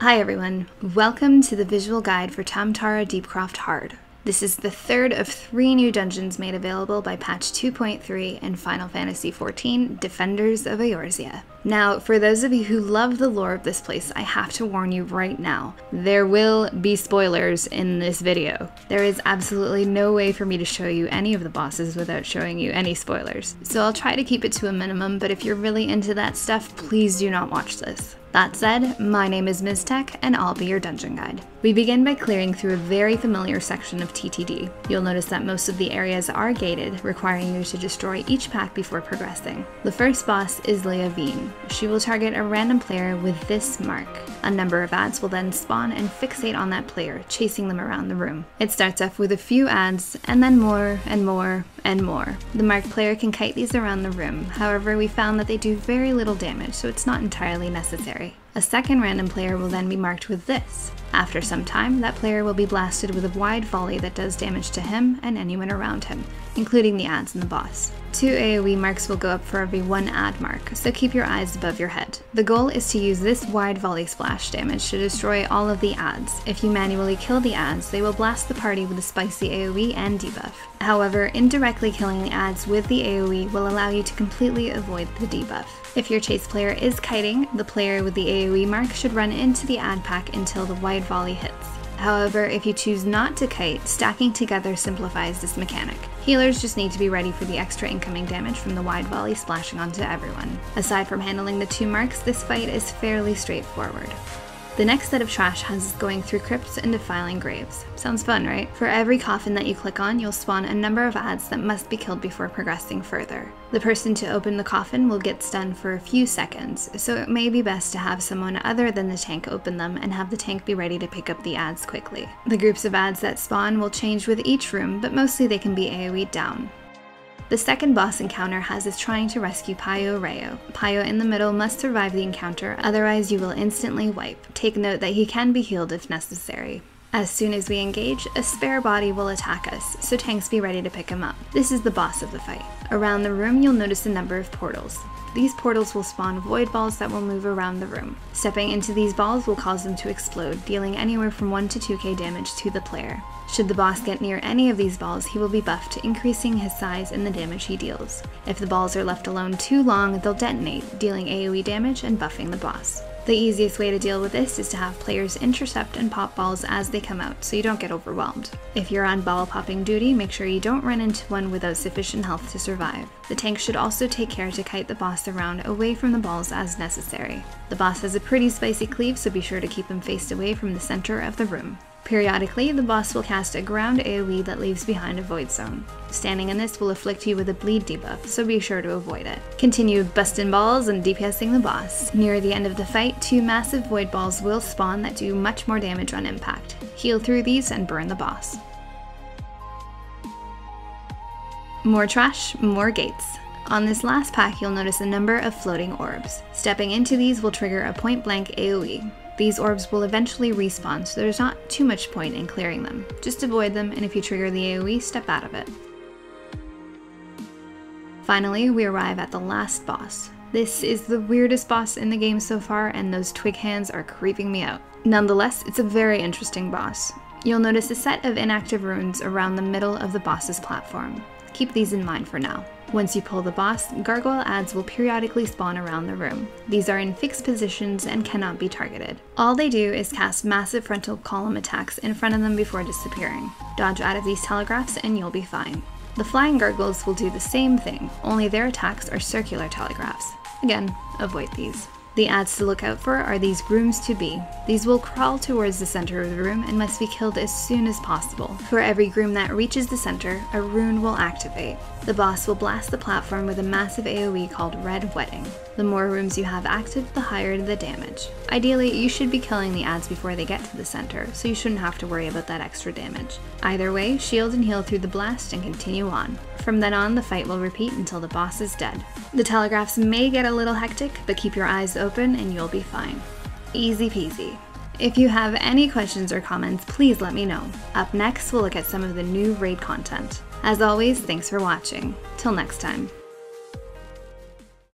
Hi everyone, welcome to the visual guide for Tam-Tara Deepcroft Hard. This is the third of 3 new dungeons made available by patch 2.3 in Final Fantasy XIV, Defenders of Eorzea. Now, for those of you who love the lore of this place, I have to warn you right now, there will be spoilers in this video. There is absolutely no way for me to show you any of the bosses without showing you any spoilers. So I'll try to keep it to a minimum, but if you're really into that stuff, please do not watch this. That said, my name is Ms. Tech, and I'll be your dungeon guide. We begin by clearing through a very familiar section of TTD. You'll notice that most of the areas are gated, requiring you to destroy each pack before progressing. The first boss is Leavine. She will target a random player with this mark. A number of ads will then spawn and fixate on that player, chasing them around the room. It starts off with a few ads, and then more and more and more. The marked player can kite these around the room, however we found that they do very little damage, so it's not entirely necessary. A second random player will then be marked with this. After some time, that player will be blasted with a wide volley that does damage to him and anyone around him, including the ads and the boss. 2 AoE marks will go up for every 1 ad mark, so keep your eyes above your head. The goal is to use this wide volley splash damage to destroy all of the ads. If you manually kill the ads, they will blast the party with a spicy AoE and debuff. However, indirectly killing the ads with the AoE will allow you to completely avoid the debuff. If your chase player is kiting, the player with the AoE mark should run into the ad pack until the wide volley hits. However, if you choose not to kite, stacking together simplifies this mechanic. Healers just need to be ready for the extra incoming damage from the wide volley splashing onto everyone. Aside from handling the 2 marks, this fight is fairly straightforward. The next set of trash has going through crypts and defiling graves. Sounds fun, right? For every coffin that you click on, you'll spawn a number of ads that must be killed before progressing further. The person to open the coffin will get stunned for a few seconds, so it may be best to have someone other than the tank open them and have the tank be ready to pick up the ads quickly. The groups of ads that spawn will change with each room, but mostly they can be AoE'd down. The second boss encounter has us trying to rescue Payo Rayo. Payo in the middle must survive the encounter, otherwise you will instantly wipe. Take note that he can be healed if necessary. As soon as we engage, a spare body will attack us, so tanks be ready to pick him up. This is the boss of the fight. Around the room you'll notice a number of portals. These portals will spawn void balls that will move around the room. Stepping into these balls will cause them to explode, dealing anywhere from 1 to 2k damage to the player. Should the boss get near any of these balls, he will be buffed, increasing his size and the damage he deals. If the balls are left alone too long, they'll detonate, dealing AoE damage and buffing the boss. The easiest way to deal with this is to have players intercept and pop balls as they come out, so you don't get overwhelmed. If you're on ball popping duty, make sure you don't run into one without sufficient health to survive. The tank should also take care to kite the boss around away from the balls as necessary. The boss has a pretty spicy cleave, so be sure to keep him faced away from the center of the room. Periodically, the boss will cast a ground AoE that leaves behind a void zone. Standing in this will afflict you with a bleed debuff, so be sure to avoid it. Continue busting balls and DPSing the boss. Near the end of the fight, 2 massive void balls will spawn that do much more damage on impact. Heal through these and burn the boss. More trash, more gates. On this last pack, you'll notice a number of floating orbs. Stepping into these will trigger a point-blank AoE. These orbs will eventually respawn, so there's not too much point in clearing them. Just avoid them, and if you trigger the AoE, step out of it. Finally, we arrive at the last boss. This is the weirdest boss in the game so far, and those twig hands are creeping me out. Nonetheless, it's a very interesting boss. You'll notice a set of inactive runes around the middle of the boss's platform. Keep these in mind for now. Once you pull the boss, gargoyle ads will periodically spawn around the room. These are in fixed positions and cannot be targeted. All they do is cast massive frontal column attacks in front of them before disappearing. Dodge out of these telegraphs and you'll be fine. The flying gargoyles will do the same thing, only their attacks are circular telegraphs. Again, avoid these. The ads to look out for are these grooms to be. These will crawl towards the center of the room and must be killed as soon as possible. For every groom that reaches the center, a rune will activate. The boss will blast the platform with a massive AoE called Red Wedding. The more rooms you have active, the higher the damage. Ideally, you should be killing the ads before they get to the center, so you shouldn't have to worry about that extra damage. Either way, shield and heal through the blast and continue on. From then on, the fight will repeat until the boss is dead. The telegraphs may get a little hectic, but keep your eyes open and you'll be fine. Easy peasy. If you have any questions or comments, please let me know. Up next, we'll look at some of the new raid content. As always, thanks for watching. Till next time.